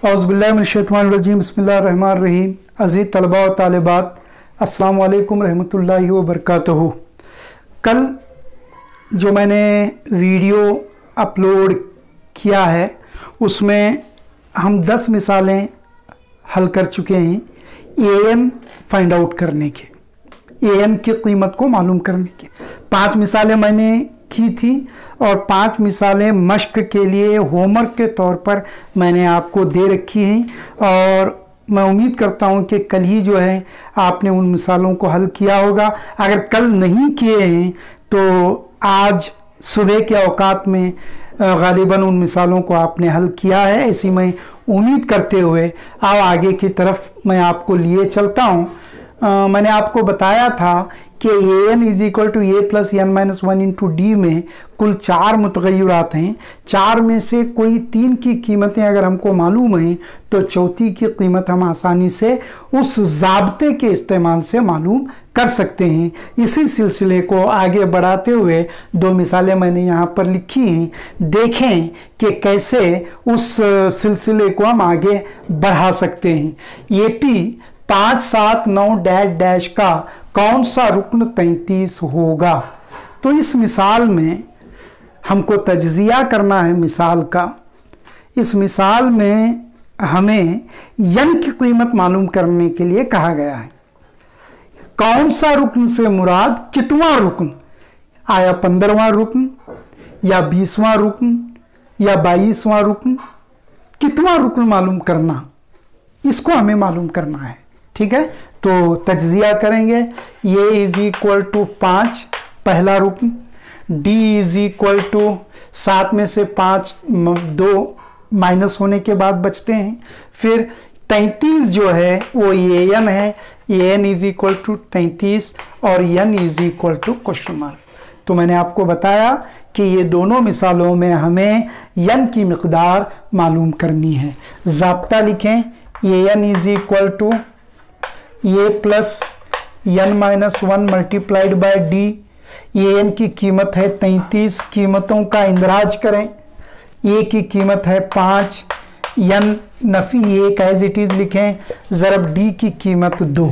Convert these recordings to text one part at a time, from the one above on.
औज़ुबिल्लाहिमिनश्शैतानिर्रजीम बिस्मिल्लाहिर्रहमानिर्रहीम। अज़ीज़ तलबा व तालिबात, अस्सलामु अलैकुम रहमतुल्लाहि व बरकातहू। कल जो मैंने वीडियो अपलोड किया है उसमें हम 10 मिसालें हल कर चुके हैं एन फाइंड आउट करने के, एन की कीमत को मालूम करने के। 5 मिसालें मैंने की थी और 5 मिसालें मश्क के लिए होमवर्क के तौर पर मैंने आपको दे रखी हैं और मैं उम्मीद करता हूं कि कल ही जो है आपने उन मिसालों को हल किया होगा। अगर कल नहीं किए हैं तो आज सुबह के औकात में गालिबन उन मिसालों को आपने हल किया है, ऐसी मैं उम्मीद करते हुए अब आगे की तरफ मैं आपको लिए चलता हूं। मैंने आपको बताया था कि an is equal to A plus N minus 1 into d में कुल 4 मुतग़य्यरात हैं। 4 में से कोई 3 की कीमतें अगर हमको मालूम हैं तो चौथी की कीमत हम आसानी से उस ज़ाब्ते के इस्तेमाल से मालूम कर सकते हैं। इसी सिलसिले को आगे बढ़ाते हुए 2 मिसालें मैंने यहाँ पर लिखी हैं, देखें कि कैसे उस सिलसिले को हम आगे बढ़ा सकते हैं। AP 5, 7, 9 डैश डैश का कौन सा रुक्न 33 होगा। तो इस मिसाल में हमको तज्जिया करना है मिसाल का। इस मिसाल में हमें यन की कीमत मालूम करने के लिए कहा गया है। कौन सा रुक्न से मुराद कितवां रुक्न, आया 15वां रुक्न या 20वां रुक्न या 22वां रुक्न, कितवां रुक्न मालूम करना, इसको हमें मालूम करना है। ठीक है, तो तज्जिया करेंगे। ये इज इक्वल टू 5 पहला रुकन, डी इज इक्वल टू 7 में से 5 2 माइनस होने के बाद बचते हैं। फिर 33 जो है वो ये एन है, एन इज इक्वल टू 33 और n is equal to question mark. तो मैंने आपको बताया कि ये दोनों मिसालों में हमें एन की मिकदार मालूम करनी है। ज़ाब्ता लिखें, n is equal to A plus N minus 1 multiplied by d. N की कीमत है 33, कीमतों का इंदराज करें। ए की कीमत है 5, एन नफी 1 एज इट इज लिखें, ज़रब डी की कीमत 2।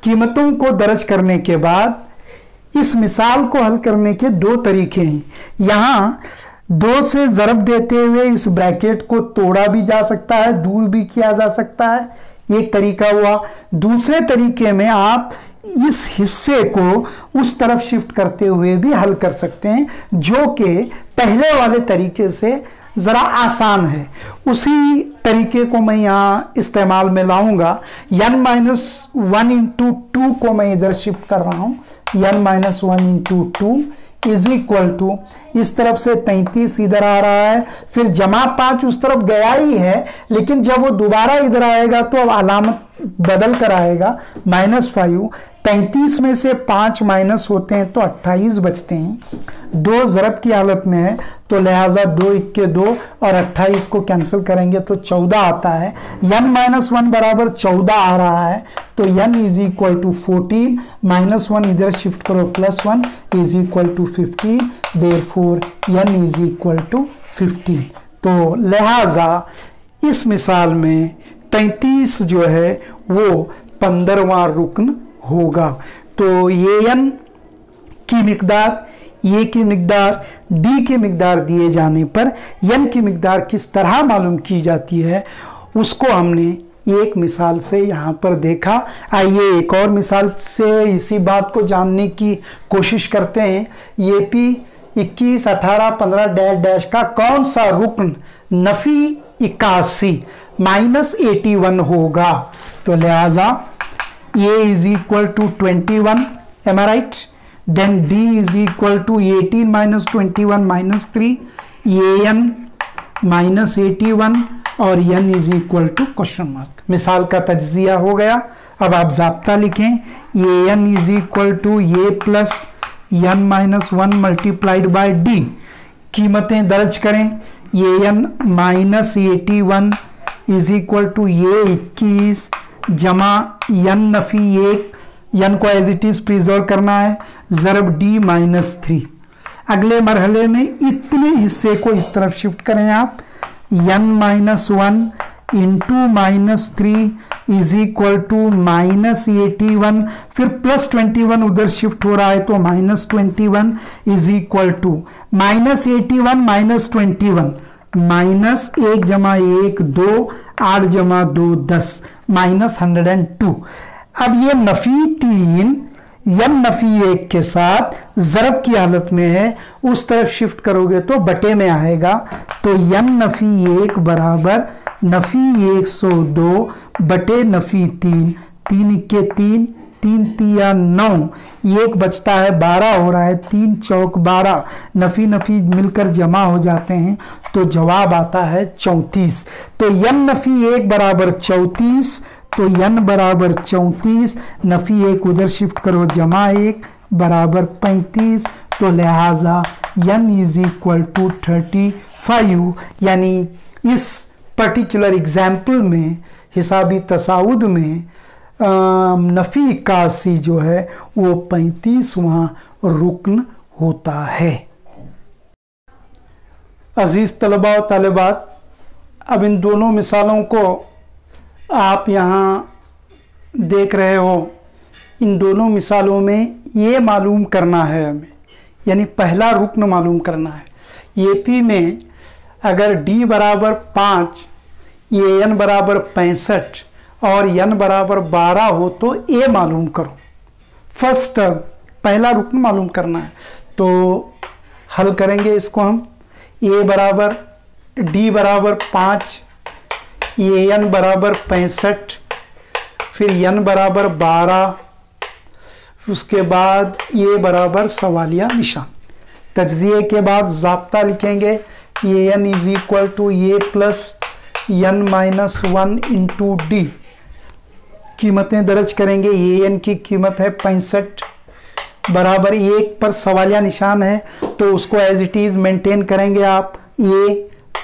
कीमतों को दर्ज करने के बाद इस मिसाल को हल करने के 2 तरीके हैं। यहाँ 2 से ज़रब देते हुए इस ब्रैकेट को तोड़ा भी जा सकता है, दूर भी किया जा सकता है, एक तरीका हुआ। दूसरे तरीके में आप इस हिस्से को उस तरफ शिफ्ट करते हुए भी हल कर सकते हैं, जो कि पहले वाले तरीके से ज़रा आसान है। उसी तरीके को मैं यहाँ इस्तेमाल में लाऊंगा। n माइनस 1 इंटू 2 को मैं इधर शिफ्ट कर रहा हूँ। n minus 1 into 2 is equal to, इस तरफ से 33 इधर आ रहा है, फिर जमा 5 उस तरफ गया ही है, लेकिन जब वो दोबारा इधर आएगा तो अब अलामत बदल कर आएगा -5। 33 में से 5 माइनस होते हैं तो 28 बचते हैं। 2 ज़रब की हालत में है तो लिहाजा 2 × 2 और 28 को कैंसिल करेंगे तो 14 आता है। n माइनस 1 बराबर 14 आ रहा है तो n इज इक्वल टू 14, -1 इधर शिफ्ट करो +1 is equal to 15, therefore n is equal to 15। तो लिहाजा इस मिसाल में 33 जो है वो 15वां रुकन होगा। तो ये n की मिकदार, ए की मिकदार, डी की मिकदार दिए जाने पर n की मिकदार किस तरह मालूम की जाती है उसको हमने एक मिसाल से यहाँ पर देखा। आइए एक और मिसाल से इसी बात को जानने की कोशिश करते हैं। ये पी 21, 18, 15 डैश डैश का कौन सा रुकन नफी 81 -81 होगा। तो लिहाजा a is equal to 21, am I right, then d is equal to 18 minus 21 -3, n -81 और n is equal to question mark. मिसाल का तज्जिया हो गया। अब आप ज़ाब्ता लिखें, n is equal to A plus N minus 1 multiplied by d. कीमतें दर्ज करें, n -81 is equal to a 21 जमा एन नफी 1, एन को एज इट इज प्रिजर्व करना है, ज़रब डी -3। अगले मरहले में इतने हिस्से को इस तरफ शिफ्ट करें आप, n minus one into minus three is equal to -81, फिर +21 उधर शिफ्ट हो रहा है तो -21 इज इक्वल टू -81 -21 -1 जमा 1 2 8 जमा 2 10 -102। अब ये नफी 3 n नफी 1 के साथ ज़रब की हालत में है, उस तरफ शिफ्ट करोगे तो बटे में आएगा। तो n नफी 1 बराबर नफी 102 बटे नफी 3, 3 के 3 3 तिया 9, एक बचता है 12 हो रहा है, 3 चौक 12, नफी नफी मिलकर जमा हो जाते हैं तो जवाब आता है 34। तो n नफी 1 बराबर 34, तो n बराबर 34, नफी 1 उधर शिफ्ट करो जमा 1 बराबर 35, तो लिहाजा n इज इक्वल टू 35। यानी इस पर्टिकुलर एग्जाम्पल में हिसाबी तसाउद में नफी 81 जो है वो 35वां रुकन होता है। अजीज़ तलबा व तालिबात, अब इन दोनों मिसालों को आप यहाँ देख रहे हो। इन दोनों मिसालों में ये मालूम करना है हमें, यानी पहला रुकन मालूम करना है। AP में अगर D बराबर 5, AN बराबर 65 और n बराबर 12 हो तो A मालूम करो। फर्स्ट टर्म पहला रुकन मालूम करना है, तो हल करेंगे इसको हम। A बराबर D बराबर 5, AN बराबर 65, फिर n बराबर 12, उसके बाद A बराबर सवालिया निशान। तज्जिए के बाद ज़ाब्ता लिखेंगे, AN is equal to A plus n minus 1 into D। कीमतें दर्ज करेंगे, AN की कीमत है 65 बराबर 1 पर सवालिया निशान है तो उसको एज इट इज़ मेंटेन करेंगे आप। A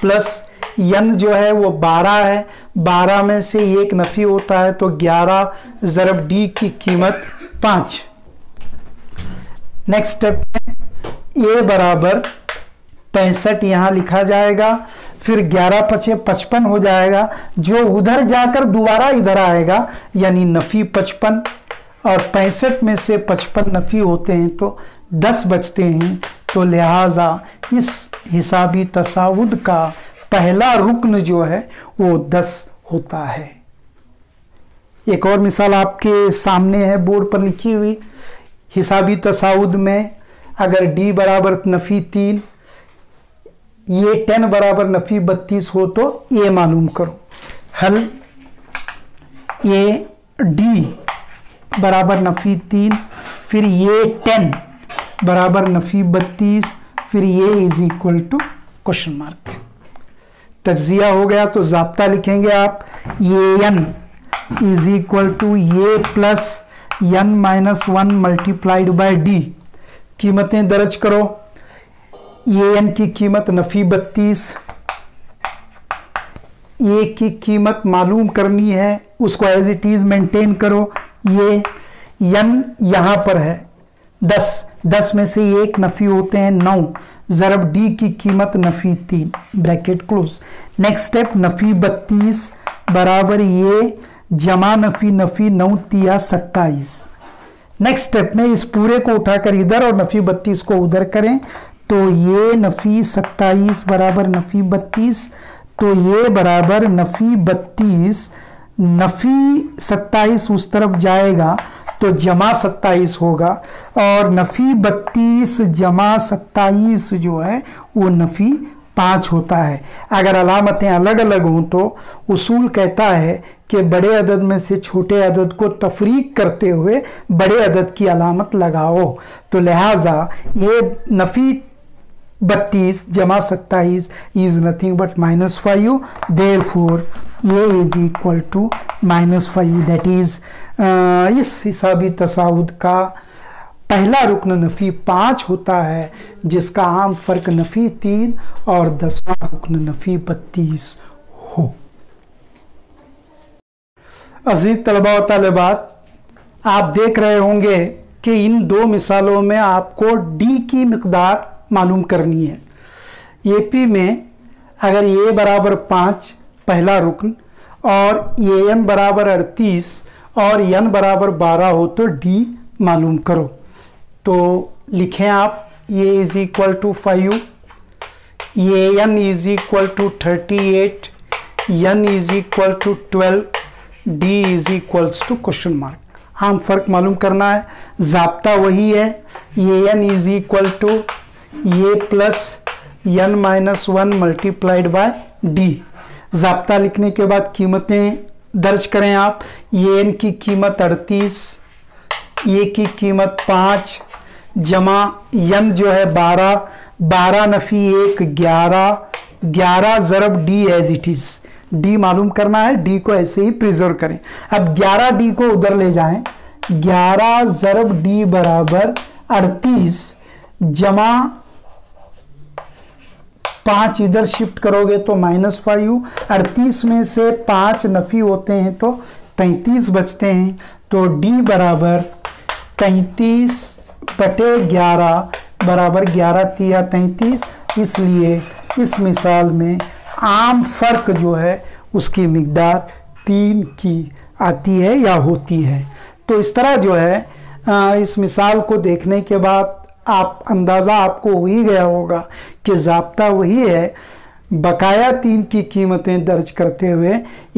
प्लस n जो है वो 12 है, 12 में से 1 नफी होता है तो 11 ज़रब D की कीमत 5। नेक्स्ट स्टेप में A बराबर 65 यहाँ लिखा जाएगा, फिर 11 पचे 55 हो जाएगा, जो उधर जाकर दोबारा इधर आएगा, यानी नफी 55, और 65 में से 55 नफी होते हैं तो 10 बचते हैं। तो लिहाजा इस हिसाबी तसाउद का पहला रुकन जो है वो 10 होता है। एक और मिसाल आपके सामने है बोर्ड पर लिखी हुई। हिसाबी तसाउद में अगर D बराबर नफी 3, ये 10 बराबर नफी 32 हो तो A मालूम करो। हल ये D बराबर नफी 3, फिर ये 10 बराबर नफी 32, फिर ये is equal to question mark. तज्जिया हो गया तो ज़ाब्ता लिखेंगे आप, ये n इज इक्वल टू ये plus n minus 1 multiplied by D। कीमतें दर्ज करो, ये n की कीमत नफी 32, ये की कीमत मालूम करनी है, उसको एज इट इज मेंटेन करो। ये n यहाँ पर है 10, 10 में से 1 नफी होते हैं 9, ज़रब D की कीमत Nafi 3, bracket close. Next step Nafi 32 बराबर ये जमा नफी नफी 9 तिया 27। नेक्स्ट स्टेप में इस पूरे को उठाकर इधर और नफी 32 को उधर करें तो ये नफी 27 बराबर नफी 32, तो ये बराबर नफी 32, नफी 27 उस तरफ जाएगा तो जमा 27 होगा, और नफी 32 जमा 27 जो है वो नफी 5 होता है। अगर अलामतें अलग अलग हों तो उसूल कहता है कि बड़े अदद में से छोटे अदद को तफरीक करते हुए बड़े अदद की अलामत लगाओ। तो लिहाजा ये नफी 32 जमा 27 इज नथिंग बट -5, देयरफॉर ये is equal to -5। That is इस हिसाबी तसाउद का पहला रुकन नफी 5 होता है, जिसका आम फर्क नफी 3 और 10वां रुकन नफी 32 हो। अजीज तलबा व तालिबात, आप देख रहे होंगे कि इन दो मिसालों में आपको D की मिकदार मालूम करनी है। AP में अगर ए बराबर 5 पहला रुकन और ए एन बराबर 38 और एन बराबर 12 हो तो डी मालूम करो। तो लिखें आप A is equal to 5, A N is equal to 38, N is equal to 12, D is equals to question mark. हम फर्क मालूम करना है, जाब्ता वही है, A N is equal to A plus N minus 1 multiplied by D. जाब्ता लिखने के बाद कीमतें दर्ज करें आप। ए एन की कीमत 38, ए की कीमत 5 जमा एन जो है 12, 12 नफी 1 11, 11 ज़रब D as it is. D मालूम करना है, डी को ऐसे ही प्रिजर्व करें। अब 11 डी को उधर ले जाएं, 11 ज़रब डी बराबर 38 जमा 5 इधर शिफ्ट करोगे तो -5, 38 में से 5 नफी होते हैं तो 33 बचते हैं। तो डी बराबर 33/11 बराबर 11 तिया 33। इसलिए इस मिसाल में आम फ़र्क जो है उसकी मिकदार 3 की आती है या होती है। तो इस तरह जो है इस मिसाल को देखने के बाद आप अंदाज़ा आपको हो ही गया होगा कि ज़ाब्ता वही है। बकाया 3 की कीमतें दर्ज करते हुए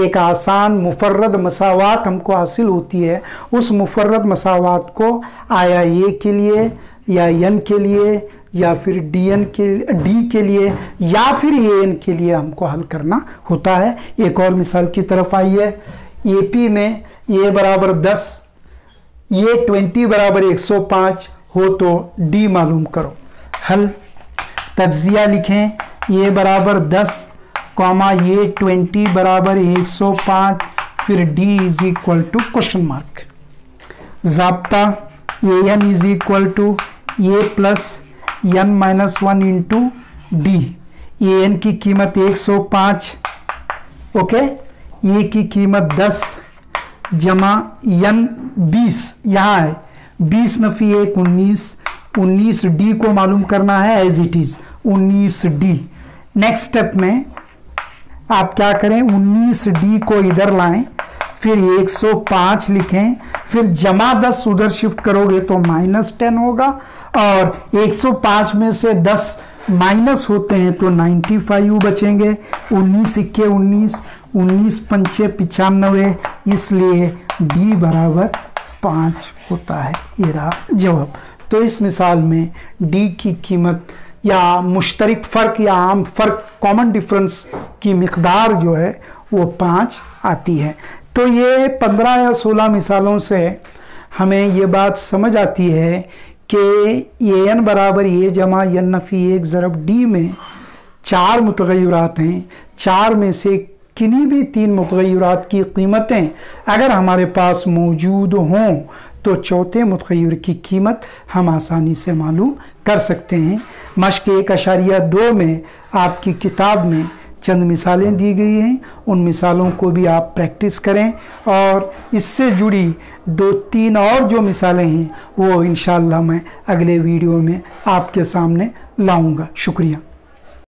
एक आसान मुफर्रद मसावात हमको हासिल होती है। उस मुफर्रद मसावात को आया ए के लिए या एन के लिए या फिर डी के लिए या फिर एन के लिए हमको हल करना होता है। एक और मिसाल की तरफ आइए। एपी में ए बराबर 10, ए 20 बराबर 105 हो तो डी मालूम करो। हल तज्जिया लिखें, ए बराबर 10 कॉमा ए 20 बराबर 105 फिर D is equal to question mark. ज़ाब्ता A N is equal to A plus N minus 1 into D. A N की कीमत 105, ओके, ए की कीमत 10 जमा एन 20, यहाँ है 20 नफी 1 19, 19 डी को मालूम करना है as it is 19 d. Next step में आप क्या करें, 19 डी को इधर लाएं, फिर 105 लिखें, फिर जमा 10 उधर शिफ्ट करोगे तो -10 होगा और 105 में से 10 माइनस होते हैं तो 95 बचेंगे। 19 इक्के 19, 19 पंचे 95, इसलिए डी बराबर 5 होता है। ये रहा जवाब। तो इस मिसाल में डी की कीमत या मुश्तरक फ़र्क या आम फ़र्क कॉमन डिफरेंस की मिकदार जो है वो 5 आती है। तो ये 15 या 16 मिसालों से हमें ये बात समझ आती है कि ए एन बराबर ए जमा एन नफी 1 ज़रब डी में 4 मुतग़य्यरात हैं। 4 में से किन्हीं भी 3 मुतग़य्यरात की कीमतें अगर हमारे पास मौजूद हों तो चौथे मुतग़य्यर की कीमत हम आसानी से मालूम कर सकते हैं। मश्क 1.2 में आपकी किताब में चंद मिसालें दी गई हैं, उन मिसालों को भी आप प्रैक्टिस करें और इससे जुड़ी 2-3 और जो मिसालें हैं वो इंशाअल्लाह मैं अगले वीडियो में आपके सामने लाऊंगा। शुक्रिया।